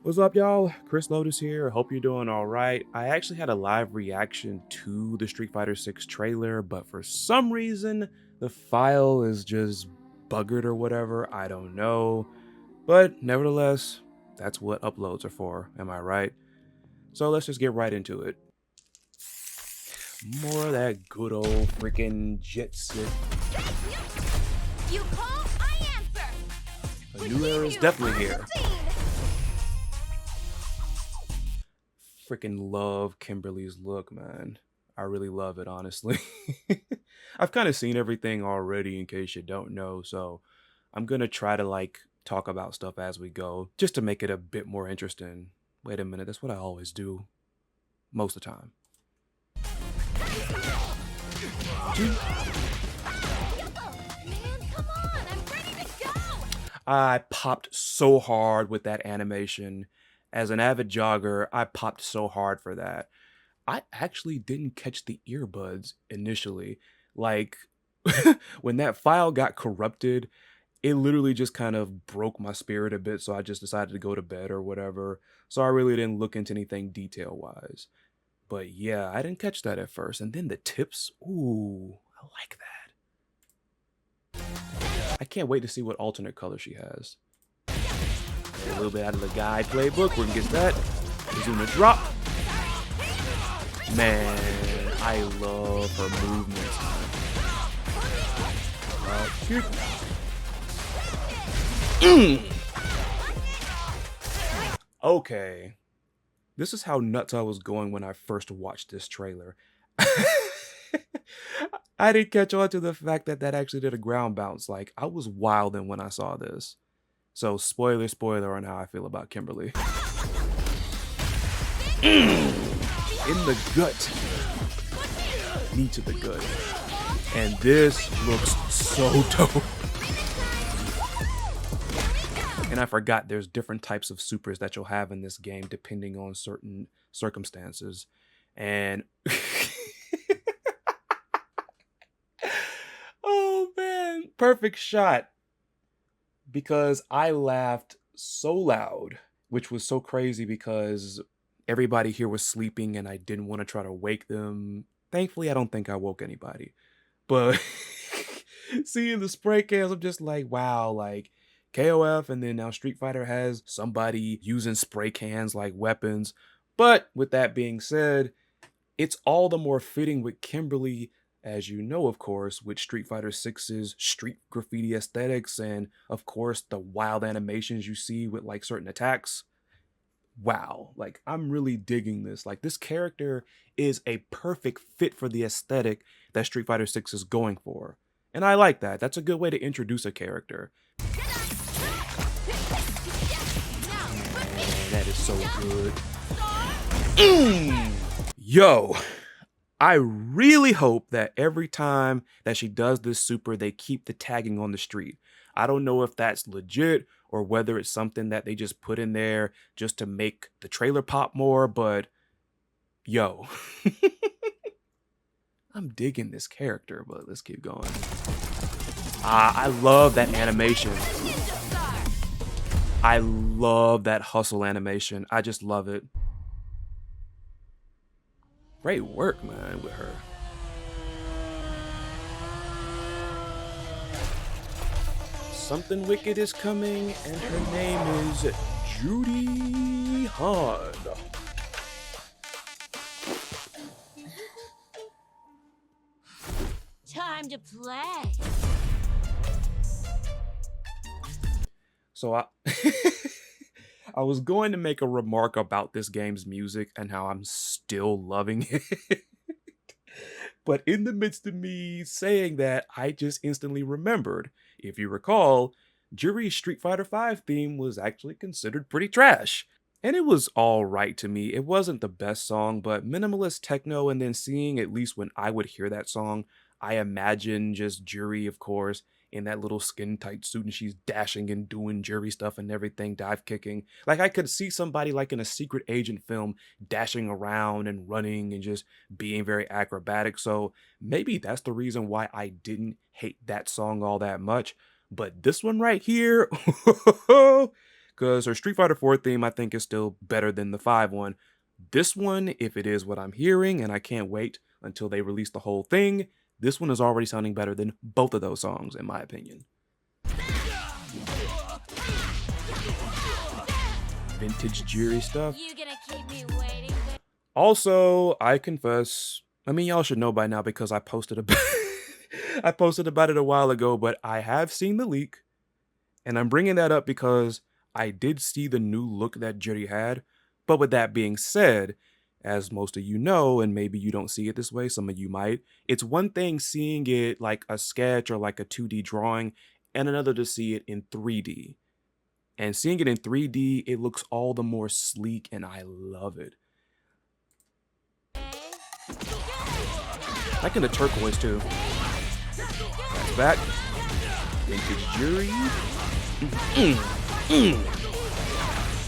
What's up, y'all? Chris Lotus here. Hope you're doing all right. I actually had a live reaction to the Street Fighter 6 trailer, but for some reason, the file is just buggered or whatever. I don't know. But nevertheless, that's what uploads are for. Am I right? So let's just get right into it. More of that good old freaking jet set. You call, I answer. A new era is definitely here. Freaking love Kimberly's look, man. I really love it, honestly. I've kind of seen everything already in case you don't know, so I'm gonna try to talk about stuff as we go, just to make it a bit more interesting. Wait a minute, that's what I always do. Most of the time. Man, come on, I'm ready to go. I popped so hard with that animation. As an avid jogger, I popped so hard for that. I actually didn't catch the earbuds initially. Like, when that file got corrupted, it literally just kind of broke my spirit a bit, so I just decided to go to bed or whatever. So I really didn't look into anything detail-wise. But yeah, I didn't catch that at first. And then the tips, ooh, I like that. I can't wait to see what alternate color she has. A little bit out of the guide playbook, we're gonna get that. Zoom and drop. Man, I love her movements. Okay. This is how nuts I was going when I first watched this trailer. I didn't catch on to the fact that that actually did a ground bounce. Like, I was wilding when I saw this. So, spoiler on how I feel about Kimberly. In the gut. Knee to the gut. And this looks so dope. And I forgot there's different types of supers that you'll have in this game depending on certain circumstances. And oh man, perfect shot. Because I laughed so loud, which was so crazy because everybody here was sleeping and I didn't want to try to wake them. Thankfully, I don't think I woke anybody. But seeing the spray cans, I'm just like, wow, like KOF and then now Street Fighter has somebody using spray cans like weapons. But with that being said, it's all the more fitting with Kimberly, as you know, of course, with Street Fighter 6's street graffiti aesthetics and, of course, the wild animations you see with like certain attacks. Wow, like I'm really digging this. Like this character is a perfect fit for the aesthetic that Street Fighter 6 is going for. And I like that. That's a good way to introduce a character. Man, that is so good. Yo, I really hope that every time that she does this super, they keep the tagging on the street. I don't know if that's legit or whether it's something that they just put in there just to make the trailer pop more, but yo. I'm digging this character, but let's keep going. I love that animation. I love that hustle animation. I just love it. Great work, man, with her. Something wicked is coming, and her name is Judy Han. Time to play. So I was going to make a remark about this game's music and how I'm still loving it. But in the midst of me saying that, I just instantly remembered. If you recall, Juri's Street Fighter V theme was actually considered pretty trash. And it was alright to me. It wasn't the best song, but minimalist techno, and then seeing at least when I would hear that song, I imagine just Juri, of course, in that little skin tight suit and she's dashing and doing Juri stuff and everything, dive kicking. Like I could see somebody like in a secret agent film dashing around and running and just being very acrobatic. So maybe that's the reason why I didn't hate that song all that much. But this one right here, Because her Street Fighter 4 theme, I think, is still better than the 5 one. This one, if it is what I'm hearing, and I can't wait until they release the whole thing, this one is already sounding better than both of those songs, in my opinion. Vintage Juri stuff. You gonna keep me waiting? Also, I confess, I mean, y'all should know by now because I posted about I posted about it a while ago, but I have seen the leak, and I'm bringing that up because I did see the new look that Juri had. But with that being said, as most of you know, and maybe you don't see it this way, some of you might, it's one thing seeing it like a sketch or like a 2D drawing, and another to see it in 3D. And seeing it in 3D, it looks all the more sleek, and I love it. Like in the turquoise too. That's that. Vintage Juri.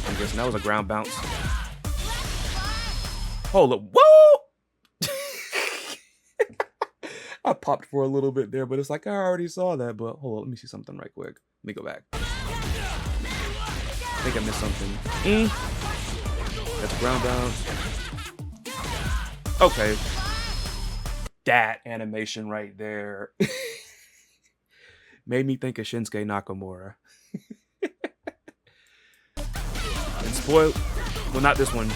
I'm guessing that was a ground bounce. Hold up. Whoa! I popped for a little bit there, but it's like I already saw that. But hold on, let me see something right quick. Let me go back. I think I missed something. That's ground bounce. Okay. That animation right there made me think of Shinsuke Nakamura. And spoil, well, not this one.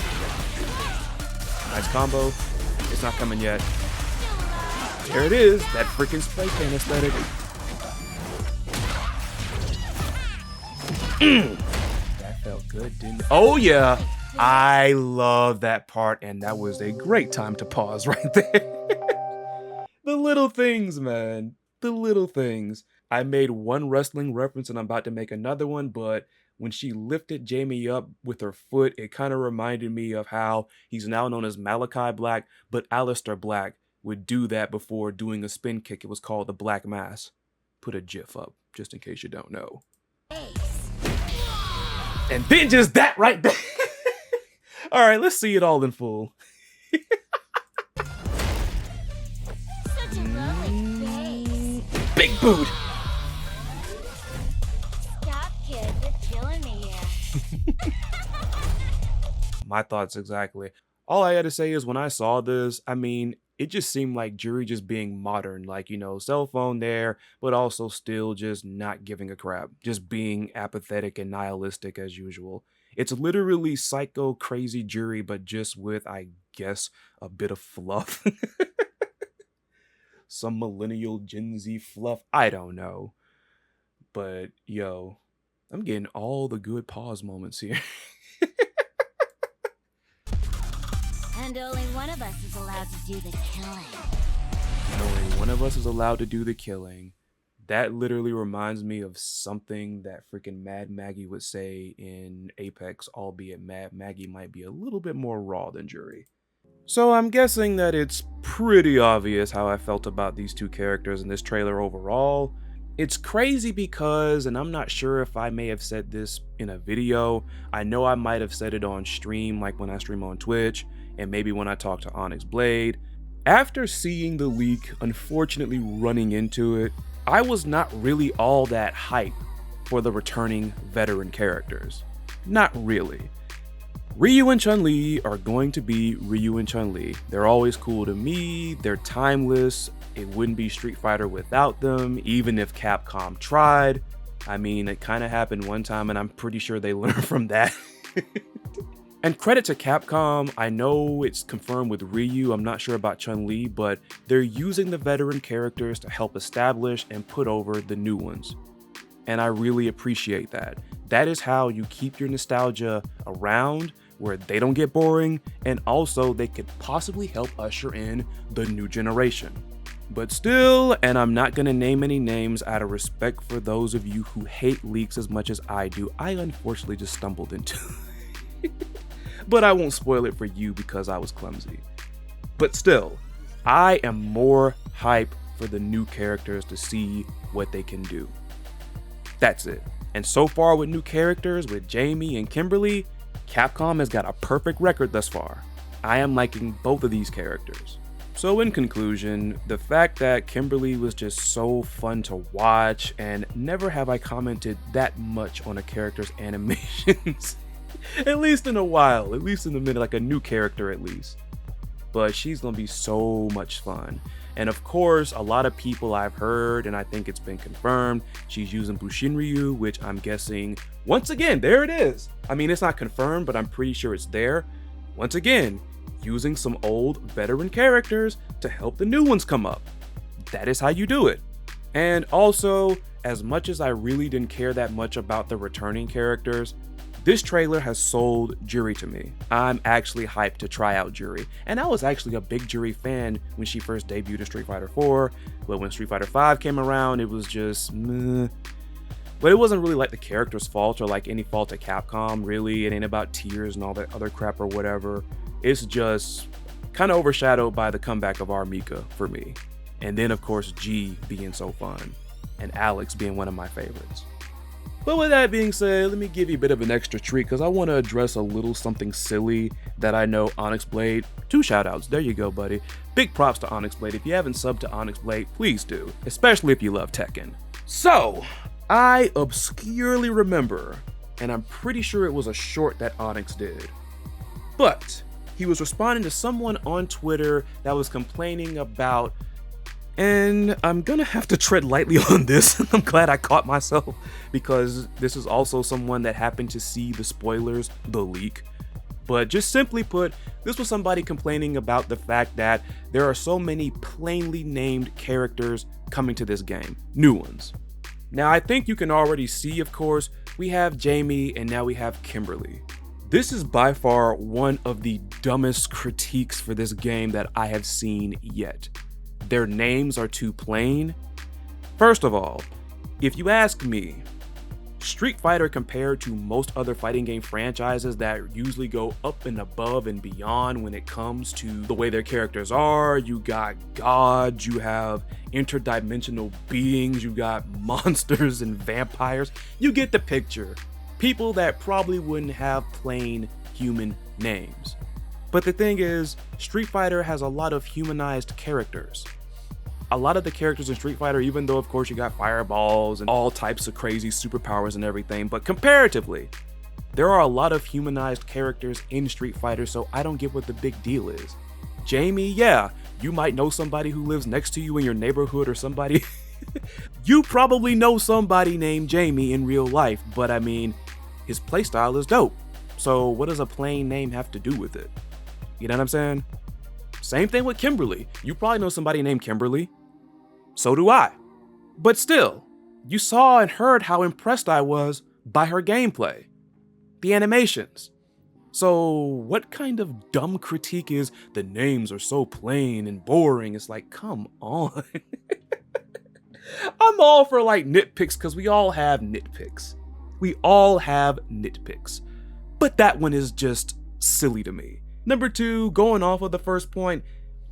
Nice combo. It's not coming yet. There it is, that freaking spray can aesthetic. That felt good, didn't it? Oh yeah, I love that part, and that was a great time to pause right there. The little things, man. The little things. I made one wrestling reference and I'm about to make another one, but when she lifted Jamie up with her foot, it kind of reminded me of how he's now known as Malachi Black, but Aleister Black would do that before doing a spin kick. It was called the Black Mass. Put a GIF up, just in case you don't know. And then just that right there. All right, let's see it all in full. Such a lovely face. Big boot. Stop, kid. You're killing me here. My thoughts exactly. All I had to say is when I saw this, I mean, it just seemed like Juri just being modern, like, you know, cell phone there, but also still just not giving a crap, just being apathetic and nihilistic as usual. It's literally psycho crazy Juri, but just with, I guess, a bit of fluff. Some millennial Gen Z fluff, I don't know. But yo, I'm getting all the good pause moments here. And only one of us is allowed to do the killing. And only one of us is allowed to do the killing. That literally reminds me of something that freaking Mad Maggie would say in Apex, albeit Mad Maggie might be a little bit more raw than Juri. So I'm guessing that it's pretty obvious how I felt about these two characters in this trailer overall. It's crazy because, and I'm not sure if I may have said this in a video, I know I might have said it on stream, like when I stream on Twitch, and maybe when I talk to Onyx Blade. After seeing the leak, unfortunately running into it, I was not really all that hype for the returning veteran characters. Not really. Ryu and Chun-Li are going to be Ryu and Chun-Li. They're always cool to me, they're timeless, it wouldn't be Street Fighter without them, even if Capcom tried. I mean, it kind of happened one time and I'm pretty sure they learned from that. And credit to Capcom, I know it's confirmed with Ryu, I'm not sure about Chun-Li, but they're using the veteran characters to help establish and put over the new ones. And I really appreciate that. That is how you keep your nostalgia around, where they don't get boring, and also they could possibly help usher in the new generation. But still, and I'm not gonna name any names out of respect for those of you who hate leaks as much as I do, I unfortunately just stumbled into it. But I won't spoil it for you because I was clumsy. But still, I am more hype for the new characters to see what they can do. That's it. And so far with new characters, with Jamie and Kimberly, Capcom has got a perfect record thus far. I am liking both of these characters. So in conclusion, the fact that Kimberly was just so fun to watch, and never have I commented that much on a character's animations. At least in a while, at least in a minute, like a new character at least. But she's gonna be so much fun. And of course, a lot of people I've heard, and I think it's been confirmed, she's using Bushinryu, which I'm guessing, once again, there it is. I mean, it's not confirmed, but I'm pretty sure it's there. Once again, using some old veteran characters to help the new ones come up. That is how you do it. And also, as much as I really didn't care that much about the returning characters, this trailer has sold Juri to me. I'm actually hyped to try out Juri, and I was actually a big Juri fan when she first debuted in Street Fighter 4, but when Street Fighter 5 came around, it was just meh. But it wasn't really like the character's fault or like any fault of Capcom, really. It ain't about tears and all that other crap or whatever. It's just kind of overshadowed by the comeback of Armika for me. And then of course G being so fun, and Alex being one of my favorites. But with that being said, let me give you a bit of an extra treat because I want to address a little something silly that I know Onyx Blade. 2 shoutouts, there you go, buddy. Big props to Onyx Blade. If you haven't subbed to Onyx Blade, please do, especially if you love Tekken. So, I obscurely remember, and I'm pretty sure it was a short that Onyx did, but he was responding to someone on Twitter that was complaining about, and I'm gonna have to tread lightly on this. I'm glad I caught myself because this is also someone that happened to see the spoilers, the leak. But just simply put, this was somebody complaining about the fact that there are so many plainly named characters coming to this game, new ones. Now I think you can already see, of course, we have Jamie and now we have Kimberly. This is by far one of the dumbest critiques for this game that I have seen yet. Their names are too plain. First of all, if you ask me, Street Fighter compared to most other fighting game franchises that usually go up and above and beyond when it comes to the way their characters are, you got gods, you have interdimensional beings, you got monsters and vampires, you get the picture. People that probably wouldn't have plain human names. But the thing is, Street Fighter has a lot of humanized characters. A lot of the characters in Street Fighter, even though of course you got fireballs and all types of crazy superpowers and everything, but comparatively, there are a lot of humanized characters in Street Fighter, so I don't get what the big deal is. Jamie, yeah, you might know somebody who lives next to you in your neighborhood or somebody. You probably know somebody named Jamie in real life, but I mean, his playstyle is dope. So what does a plain name have to do with it? You know what I'm saying? Same thing with Kimberly. You probably know somebody named Kimberly. So do I. But still, you saw and heard how impressed I was by her gameplay. The animations. So what kind of dumb critique is the names are so plain and boring? It's like, come on. I'm all for like nitpicks because we all have nitpicks. We all have nitpicks. But that one is just silly to me. Number 2, going off of the first point,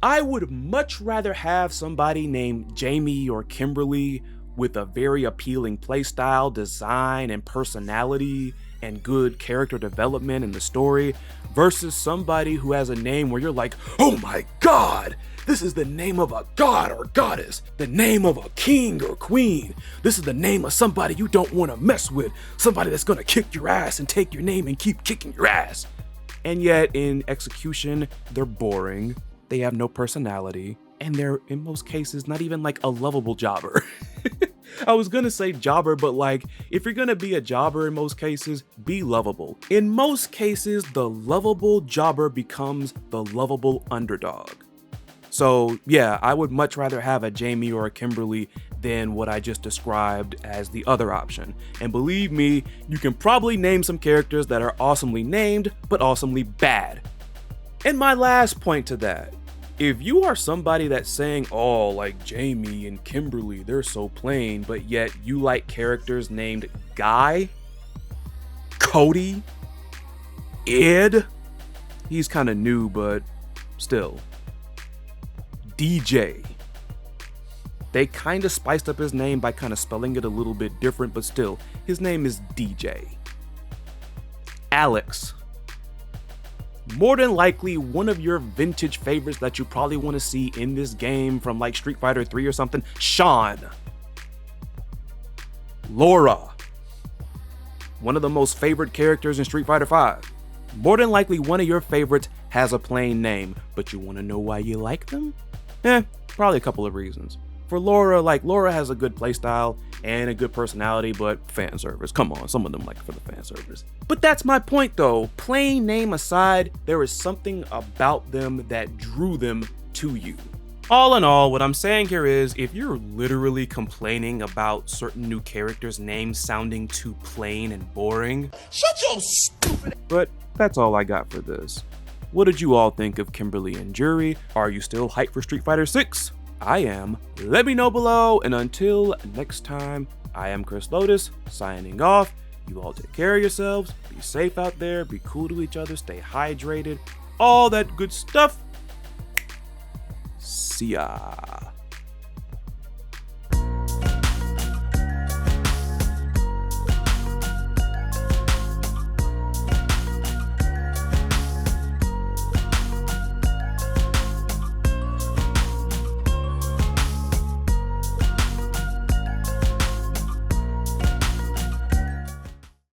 I would much rather have somebody named Jamie or Kimberly with a very appealing playstyle, design, and personality, and good character development in the story, versus somebody who has a name where you're like, oh my god, this is the name of a god or goddess, the name of a king or queen, this is the name of somebody you don't want to mess with, somebody that's gonna kick your ass and take your name and keep kicking your ass. And yet in execution, they're boring, they have no personality, and they're in most cases not even like a lovable jobber. I was gonna say jobber, but like, if you're gonna be a jobber in most cases, be lovable. In most cases, the lovable jobber becomes the lovable underdog. So yeah, I would much rather have a Jamie or a Kimberly than what I just described as the other option. And believe me, you can probably name some characters that are awesomely named, but awesomely bad. And my last point to that, if you are somebody that's saying, oh, like Jamie and Kimberly, they're so plain, but yet you like characters named Guy, Cody, Ed, he's kind of new, but still, DJ. They kind of spiced up his name by kind of spelling it a little bit different, but still, his name is DJ. Alex. More than likely, one of your vintage favorites that you probably want to see in this game from like Street Fighter 3 or something, Sean. Laura, one of the most favorite characters in Street Fighter 5. More than likely, one of your favorites has a plain name, but you want to know why you like them? Probably a couple of reasons. For Laura, Laura has a good playstyle and a good personality, but fan service. Come on, some of them like it for the fan service. But that's my point though. Plain name aside, there is something about them that drew them to you. All in all, what I'm saying here is, if you're literally complaining about certain new characters' names sounding too plain and boring, shut your stupid. But that's all I got for this. What did you all think of Kimberly and Juri? Are you still hyped for Street Fighter 6? I am. Let me know below, and until next time, I am Chris Lotus, signing off. You all take care of yourselves, be safe out there, be cool to each other, stay hydrated, all that good stuff. See ya.